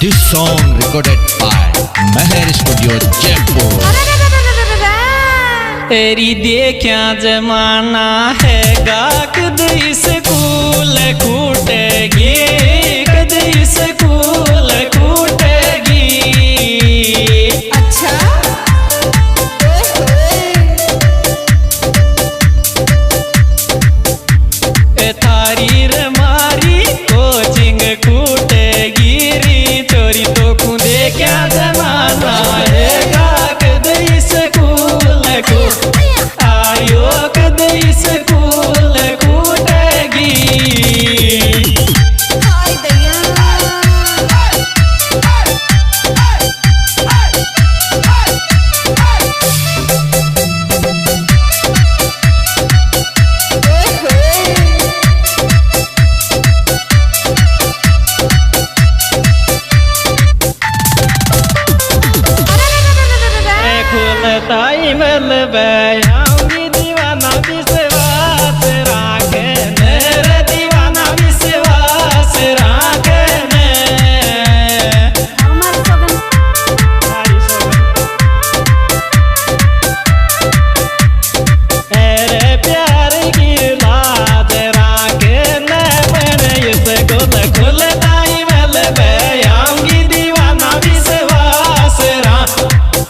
This song recorded by Meher Studio Jaipur. तेरी देखा जमाना है गाक दई स्कूल कूटेगी कदई स्कूल कूटेगी। अच्छा थारी रमारी कोचिंग कूटेगी री चोरी तो खुदे क्या जमाना है गाक दई स्कूल आयो कदई स्कूल कूटेगी। हाय दया खुलताई मल बयाऊंगी दीवाना विश्वास राखे मेरे दीवाना विश्वास राखे हमारे सगन मेरे प्यार की लाज राखे न मैंने इस गुल खुलताई मल बयाऊंगी दीवाना विश्वास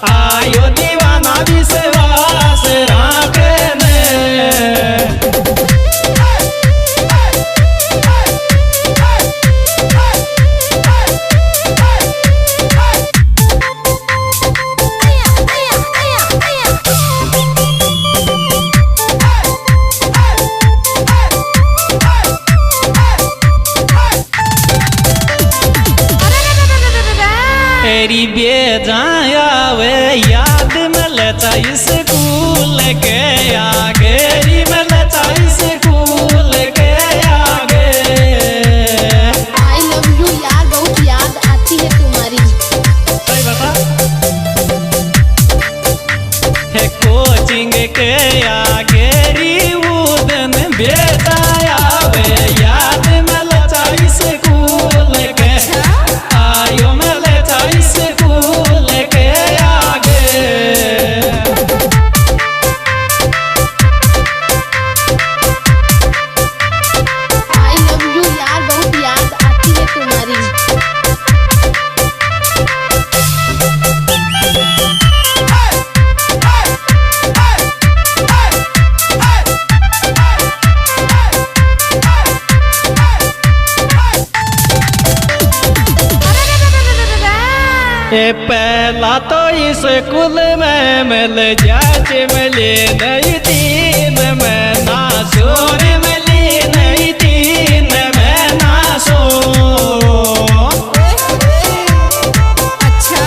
आयो दीवाना विश्वास राखने। तेरी बेजाया वे याद मिलता स्कूल के आगे री मिलता स्कूल के आगे। आई लव यू यार, बहुत याद आती है तुम्हारी। सही बता है कोचिंग के आगे री उदन बेजाया वे याद मिलता स्कूल के आयो मिलता स्कूल के आगे। आई लव यू यार, बहुत याद आती है तुम्हारी। ये पहला तो स्कूल में मिल जाच मिली नहीं तीन में ना शोर मिली नहीं तीन में ना सो। अच्छा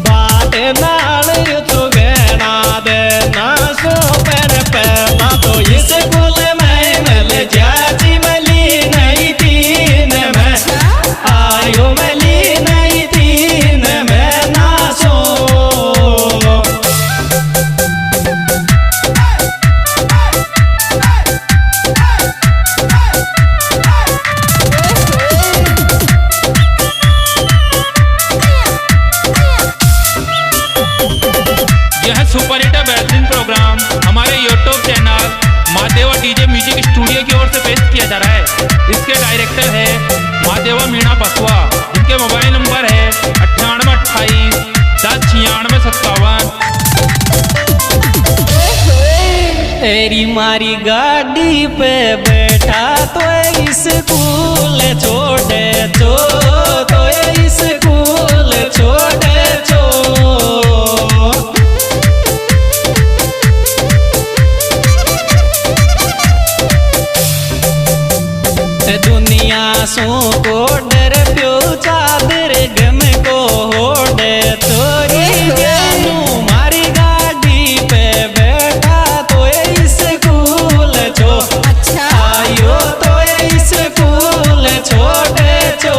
बात नाल तो गहना दे ना सो पर पहला तो स्कूल में मिल जाच मिली नहीं तीन में आयो मिली नहीं तीन में ना सो। यह सुपर हिट बेहतरीन प्रोग्राम हमारे YouTube channel Mahadeva DJ music studio की ओर से पेश किया जा रहा है। इसके डायरेक्टर है महादेवा मीणा बसवा, जिनके मोबाइल नंबर है 9828 109657। तेरी मारी गाड़ी पे बैठा तो स्कूल छोड़े तो स्कूल छोड़े छो। दुनिया सो को डर प्यो चादर गम को होड़े तोरी जानू मारी गाड़ी पे बैठा तो स्कूल छो। अच्छा आयो तो स्कूल छोड़े छो।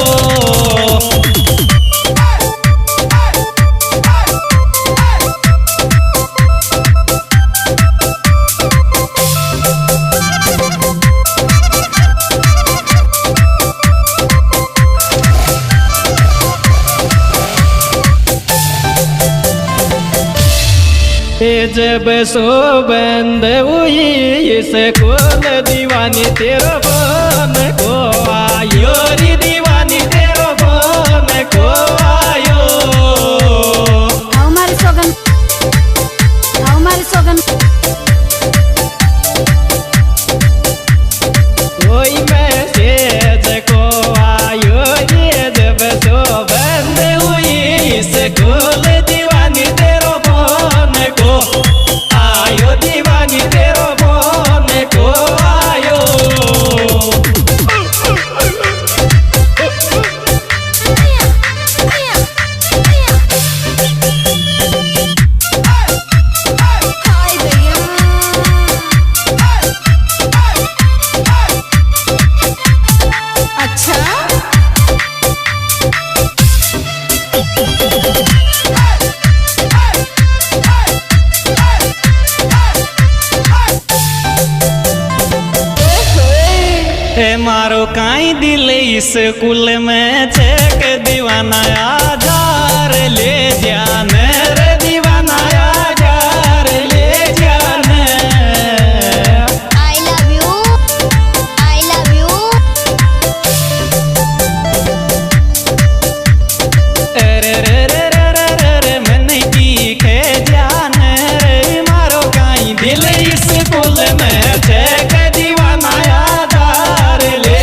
जब सो बंद हुई स्कूल दीवानी तेरो फोन को आयो रे दीवानी तेरो फोन को आयो हमारे सोगन कोई मैसेज को आयो रे जब सो बंद हुई स्कूल दीवानी तेरो फोन को आयो दीवानी तेरो फोन को आयो हाय भैया अच्छा ए मारो काई दिल स्कूल में छेक दीवाना आधार ले जान रे दीवाना आधार ले जान आई लव यू रे रे रे रे रे रे मैंने की के जान रे मारो काई दिल स्कूल में छेक दीवाना आधार ले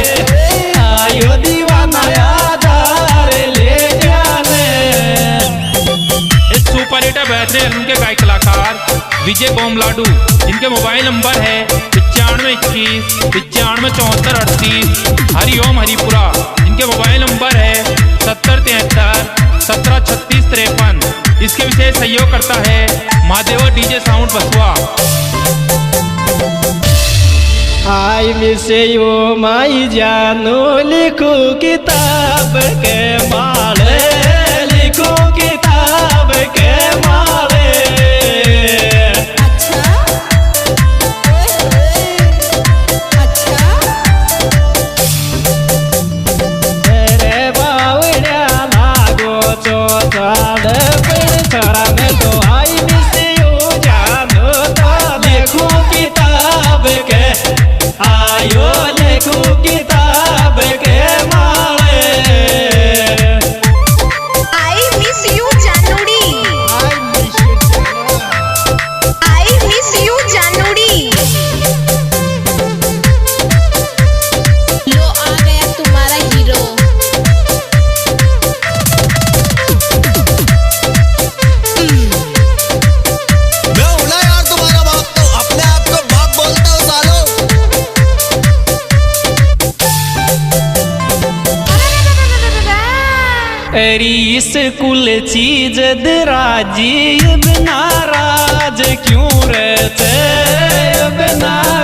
आयो दीवाना आधार ले जान इस सुपर हिट बेहतरीन फिल्म के गायक कलाकार विजय बोमलाडू, जिनके मोबाइल नंबर है 9521 957438, हरिओम हरिपुरा, जिनके मोबाइल नंबर है 7073 173653। इसके विशेष सहयोग करता है महादेवा डीजे साउंड बसवा। आई मिस यू माई जानू लिखो किताब के माले लिखो किताब के माले अच्छा अच्छा तेरे बावड़िया लागो चौथाड़ पर छड़ा में तो आई मिस यू जानू तो लिखो किताब के आयो लिखो किताब के माले आई मिस यू जानूड़ी लो आ गया तुम्हारा हीरो मैं हूं ना यार तुम्हारा बाप, तो अपने आप को बाप बोलते हो सालो। अरी स्कूल चीज दराजी अब नाराज क्यों रहते अब नाराज